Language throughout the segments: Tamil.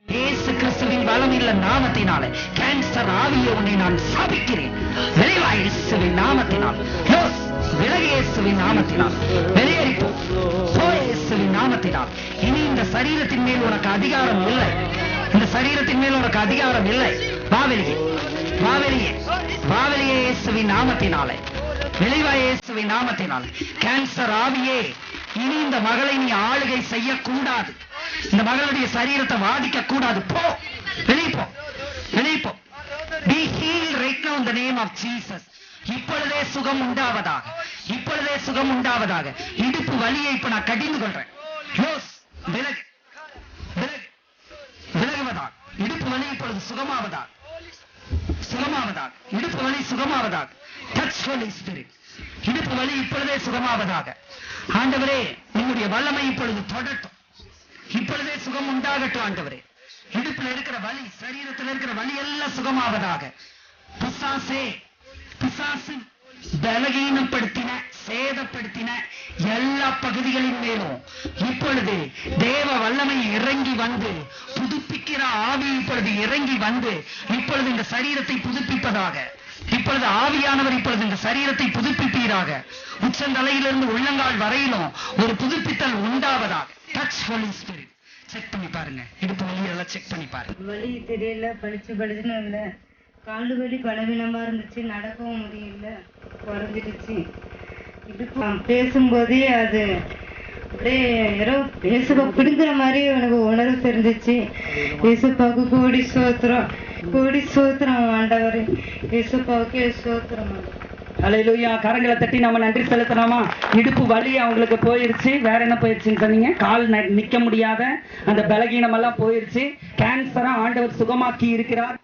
இயேசு கிறிஸ்துவின் வளம் இல்ல நாமத்தினாலே கேன்சர் ஆவியை உன்னை நான் சாபிக்கிறேன். விளைவா இயேசுவின் நாமத்தினால், விலகு இயேசுவின் நாமத்தினால், வெளியேறிப்போ இயேசுவின் நாமத்தினால். இனி இந்த சரீரத்தின் மேல் உனக்கு அதிகாரம் இல்லை. இந்த சரீரத்தின் மேல் உனக்கு அதிகாரம் இல்லை. வாவெளியே வாவெளியே வாவெளியே இயேசுவின் நாமத்தினாலே, விளைவா இயேசுவின் நாமத்தினால். கேன்சர் ஆவியே, இனி இந்த மகளை நீ ஆளுகை செய்யக்கூடாது. இந்த மகளுடைய சரீரத்தை வாதிக்க கூடாது. போ, வெளியே போ, வெளியே போ. Be healed right now in the name of Jesus. இப்பொழுதே சுகம் உண்டாவதாக, இப்பொழுதே சுகம் உண்டாவதாக. இடுப்பு வலியை இப்ப நான் கடிந்து கொள்றேன். விலகு விலகு விலகுவதாக. இடுப்பு வலி இப்பொழுது சுகமாவதாக, சுகமாவதாக. இடுப்பு வலி சுகமாவதாக. Touch Holy Spirit. இடுப்பு வலி இப்பொழுதே சுகமாவதாக. ஆண்டவரே, உன்னுடைய வல்லமை இப்பொழுது தொடட்டும். இப்பொழுதே சுகம் உண்டாகட்டும் ஆண்டவரே. இடுப்புல இருக்கிற வலி, சரீரத்தில் இருக்கிற வலி எல்லாம் சுகமாவதாக. பிசாசே, பிசாசு பலகீனப்படுத்தின, சேதப்படுத்தின எல்லா பகுதிகளின் மேலும் இப்பொழுது தேவ வல்லமை இறங்கி வந்து, புதுப்பிக்கிற ஆவி இப்பொழுது இறங்கி வந்து இப்பொழுது இந்த சரீரத்தை புதுப்பிப்பதாக. இப்பொழுது ஆவியானவர் இப்பொழுது இந்த சரீரத்தை புதுப்பிப்பீராக. உச்சந்தலையிலிருந்து உள்ளங்கால் வரையிலும் ஒரு புதுப்பித்தல் உண்டாவதாக. Touch Holy Spirit. செக் பண்ணி பாருங்க. இடுப்பு வலி எல்லாம் செக் பண்ணி பாருங்க. வலி தெரியல, பளிச்சுன்னு இல்ல. காலு வலி பலவீனமா இருந்துச்சு, நடக்கவும் முடியல, குறைஞ்சிடுச்சு. இடுப்பு பேசும்போதே அது அப்படியே யாரோ இயேசுப்பா பிடிக்கிற மாதிரி எனக்கு உணர்வு தெரிஞ்சிச்சு. இயேசுப்பாவுக்கு கோடி சோத்திரம், கோடி சோத்திரம் ஆண்டவர். இயேசுப்பாவுக்கு சோத்திரம். அல்லேலூயா. கரங்களை தட்டி நம்ம நன்றி செலுத்தலாமா? இடுப்பு வலி அவங்களுக்கு போயிருச்சு. வேற என்ன போயிருச்சுன்னு சொன்னீங்க? கால் நிக்க முடியாத அந்த பலகீனம் எல்லாம் போயிருச்சு. கேன்சரா ஆண்டவர் சுகமாக்கி இருக்கிறார்.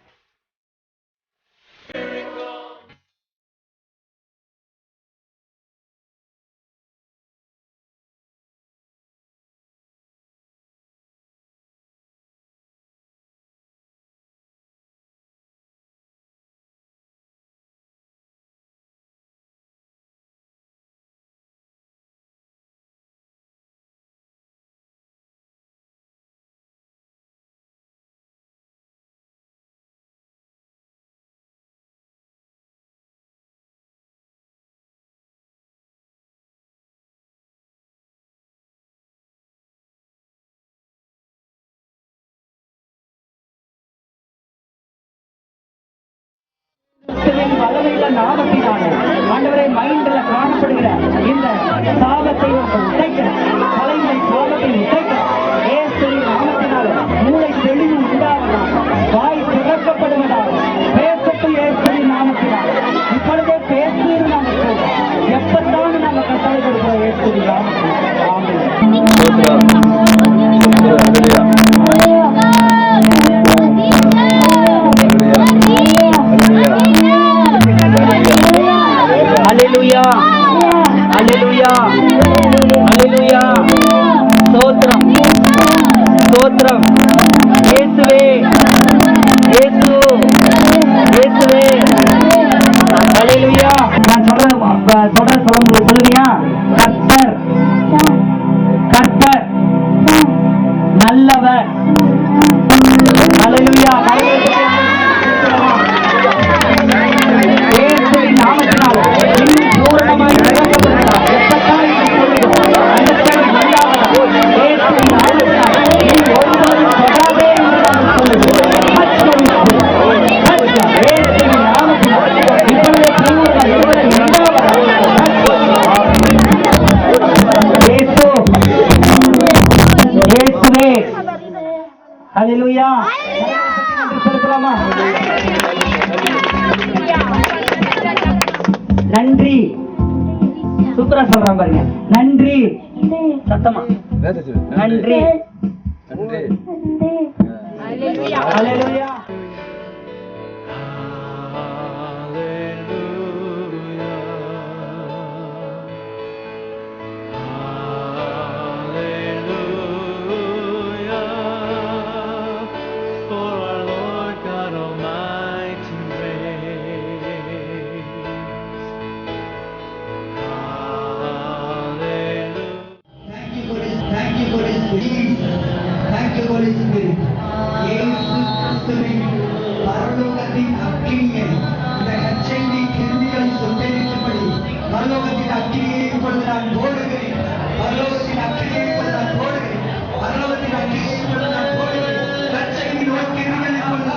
வல்லமையுள்ள நாமத்தினாலே ஆண்டவரே மைண்ட்ல காணப்படுகிற இந்த சாபத்தை உடைக்கிற தலைமை சாபத்தை உடைக்கிற இயேசுவின் நாமத்தினாலே மூளை தெளிவு உண்டாவதாக, வாய் திறக்கப்படுவதாக, பேசட்டும் இயேசுவின் நாமத்தினாலே. இப்பொழுதே பேசுவது நாம சொல்றோம், எப்பத்தான் நாம கட்டளை கொடுக்கிறோம் இயேசுவின் நாமத்தில். ஆமென். அல்லேலூயா, அல்லேலூயா, அல்லேலூயா. ஸ்தோத்திரம், ஸ்தோத்திரம். இயேசுவே, இயேசு, இயேசுவே. அல்லேலூயா. நான் சொல்ற சொல்லுவியா? கர்த்தர், கர்த்தர் நல்லவர். அல்லேலூயா. இயேசுவின் நாமத்தினால் இன்னும் பூரணமாய் நிறைவேற்றப்படுகிறார். எப்பத்தான் இப்படி சொல்லுகிறோம்? அண்டத்தில் முடியாதவர். இயேசுவின் நாமத்தினால் இனி ஒருவரும் தொடாதே என்று நாம் சொல்லுகிறோம். இயேசுவின் நாமத்தினால் இப்பொழுது பூரண விடுதலை உண்டாவதாக. இயேசு, இயேசுவே. அல்லேலூயா. செலுத்தலாமா? நன்றி. சூப்பரா சொல்றான் பாருங்க. நன்றி. சத்தமா நன்றி. அல்லேலூயா. பரலோகத்தின் அக்கினியை இந்த நற்செய்தி கிருமிகளை சுட்டெரிக்கும்படி பரலோகத்தின் அக்கினியை இப்பொழுது நான் போடுகிறேன். பரலோகத்தின் அக்கினியை இப்பொழுது நான் போடுகிறேன். பரலோகத்தின் அக்கினியை இப்பொழுது நான் போடுகிறேன். நற்செய்தி நோய் கிருமிகள் இப்பொழுது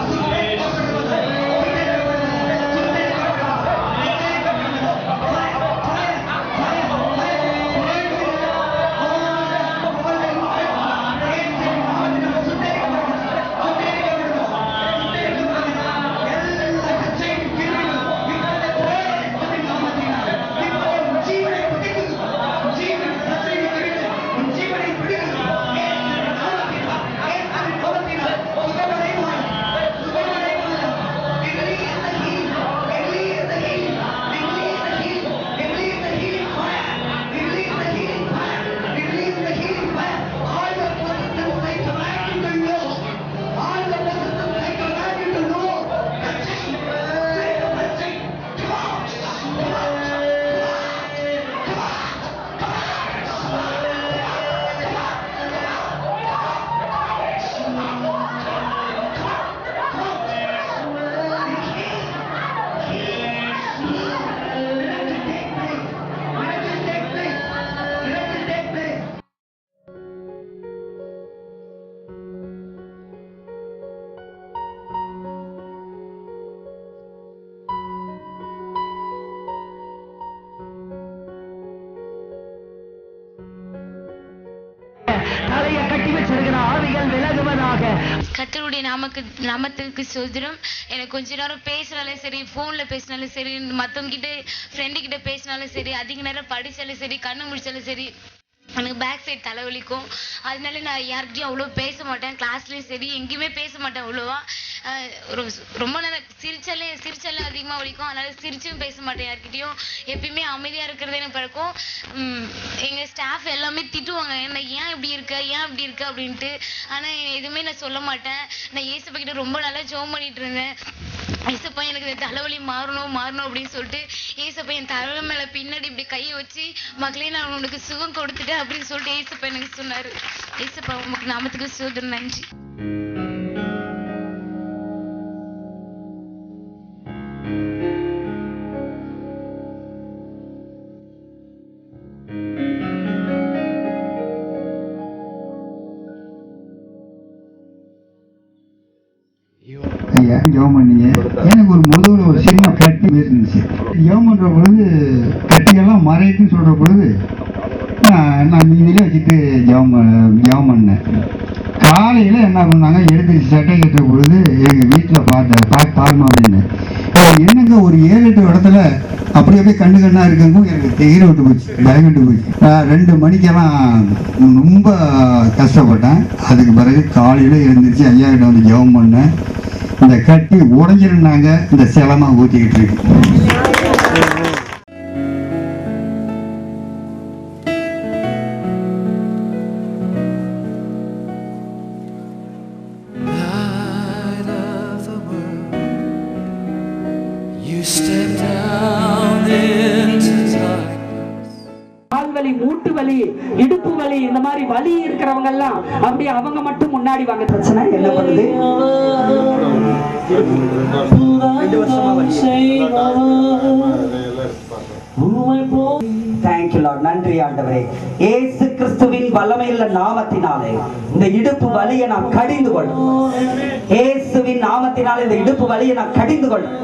கர்த்தருடைய நாமத்துக்கு சோதரம். எனக்கு கொஞ்ச நேரம் பேசினாலும் சரி, ஃபோனில் பேசினாலும் சரி, மற்றவங்க கிட்ட ஃப்ரெண்டு கிட்ட பேசினாலும் சரி, அதிக நேரம் படித்தாலும் சரி, கண்ணு முடிச்சாலும் சரி, எனக்கு பேக் சைட் தலைவலிக்கும். அதனால நான் யார்கிட்டையும் அவ்வளோ பேச மாட்டேன். கிளாஸ்லேயும் சரி எங்கேயுமே பேச மாட்டேன் அவ்வளோவா. ரொம்ப நேரம் சிரிச்சாலே அதிகமாக வலிக்கும். அதனால சிரிச்சும் பேச மாட்டேன் யார்கிட்டையும். எப்பயுமே அமைதியாக இருக்கிறது எனக்கு பழக்கம். எங்கள் ஸ்டாஃப் எல்லாமே திட்டுவாங்க, என்ன ஏன் இப்படி இருக்க அப்படின்ட்டு. ஆனால் எதுவுமே நான் சொல்ல மாட்டேன். நான் ஏசப்பா கிட்ட ரொம்ப நல்லா ஜெபம் பண்ணிட்டு இருந்தேன். ஏசப்பா எனக்கு இந்த தலைவலி மாறணும் அப்படின்னு சொல்லிட்டு ஏசப்பா என் தலை மேலே பின்னாடி இப்படி கையை வச்சு, மக்களே நான் உனக்கு சுகம் கொடுத்துட்டேன் அப்படின்னு சொல்லிட்டு ஏசப்பா எனக்கு சொன்னார். ஏசப்பா உங்களுக்கு நாமத்துக்கு சோதரம். நன்றி. ஐயா ஜெபம் பண்ணீங்க. எனக்கு ஒரு முதுகுல ஒரு சின்ன பிளட் கட்டி இருந்துச்சு. ஜெபம் பண்ணுற பொழுது கட்டியெல்லாம் மறையட்டுன்னு சொல்கிற பொழுது நான் மீதிலே வச்சுட்டு ஜெபம் பண்ணேன். காலையில் என்ன பண்ணாங்க, எடுத்து சட்டை கட்டுற பொழுது எங்கள் வீட்டில் பார்க்கணும் அப்படின்னு. என்னங்க ஒரு 7-8 இடத்துல அப்படி அப்படியே கண்ணா இருக்கங்க எனக்கு தெகிர விட்டு போச்சு, பயங்கட்டு போச்சு. 2 மணிக்கெல்லாம் ரொம்ப கஷ்டப்பட்டேன். அதுக்கு பிறகு காலையில் எழுந்திரிச்சு ஐயா கிட்ட வந்து ஜெபம் பண்ணேன். இந்த கட்டி உடஞ்சிருந்தாங்க, இந்த சிலமா ஊற்றிக்கிட்டு இருக்கு. கால்வலி, மூட்டு வலி, இடுப்பு வலி, இந்த மாதிரி வலி இருக்கிறவங்க எல்லாம் அப்படி அவங்க மட்டும் முன்னாடி வாங்க. பிரச்சனை என்ன பண்ணுது? Thank you Lord. நன்றி ஆண்டவரே. இயேசு கிறிஸ்துவின் வல்லமையுள்ள நாமத்தினாலே இந்த இடுப்பு வலியை நான் கடிந்து கொள்ளும். இயேசுவின் நாமத்தினாலே இந்த இடுப்பு வலியை நான் கடிந்து கொள்ளும்.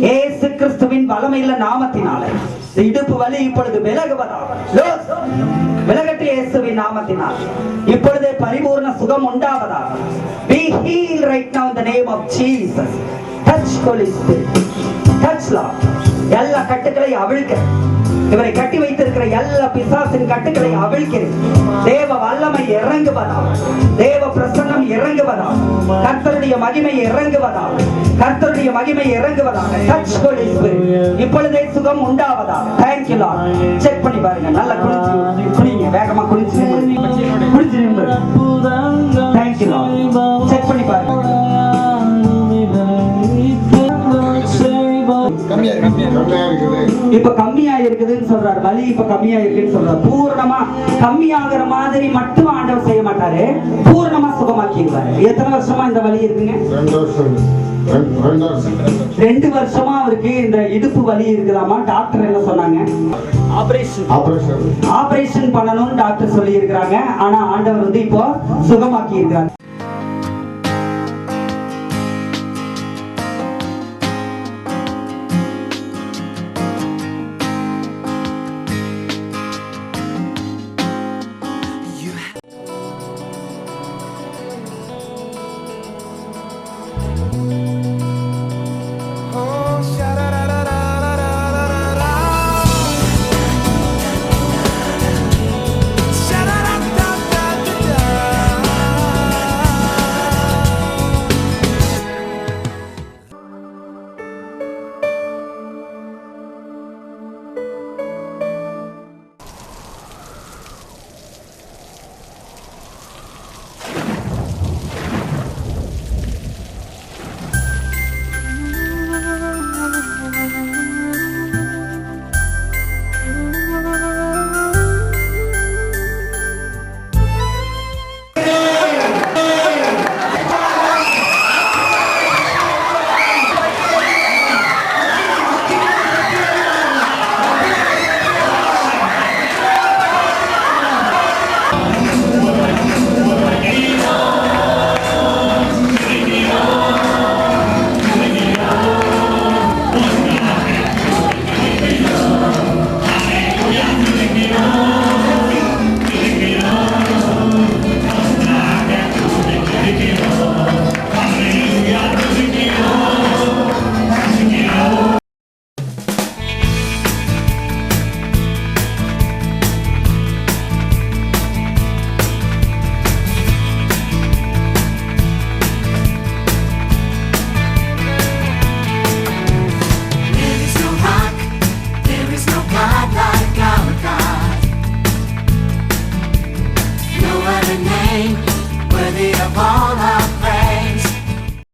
இயேசு கிறிஸ்துவின் வல்லமையுள்ள நாமத்தினாலே இந்த இடுப்பு வலி இப்பொழுது விலகுவதாக. விலகட்டு இயேசுவின் நாமத்தினால் இப்பொழுதே பரிபூர்ண சுகம் உண்டாவதாக. Be healed right now in the name of Jesus. Touch Holy Spirit. Touch Lord. எல்லா கட்டுக்களை அவிழ்க்க, இவரை கட்டி வைத்திருக்கிற எல்லா பிசாசின் கட்டுக்களை அவிழ்க்கிறேன். தேவ வல்லமை இறங்குவதால், தேவ பிரசன்னம் இறங்குவதால், கர்த்தருடைய மகிமை இறங்குவதால், கர்த்தருடைய மகிமை இறங்குவதாக. Touch Holi spirit. இப்பொழுதே சுகம் உண்டாவதாக. Thank you Lord. செக் பண்ணி பாருங்க. நல்லா குனிங்க, வேகமா குனிச்சு நின்று. Thank you Lord. செக் பண்ணி பாருங்க. இப்ப கம்மியா இருக்குதுன்னு சொல்றாரு. வலி இப்ப கம்மியா இருக்குன்னு சொல்றாரு. பூர்ணமா கம்மியாகிற மாதிரி மட்டும் ஆண்டவர் செய்ய மாட்டாரு, பூர்ணமா சுகமாக்கிடுவாரு. எத்தனை வருஷமா இந்த வலி இருக்குங்க? 2 வருஷமா அவருக்கு இந்த இடுப்பு வலி இருக்குதாமா. டாக்டர் என்ன சொன்னாங்க? ஆபரேஷன் பண்ணணும்னு டாக்டர் சொல்லி இருக்கிறாங்க. ஆனா ஆண்டவர் வந்து இப்போ சுகமாக்கி இருக்கிறாங்க.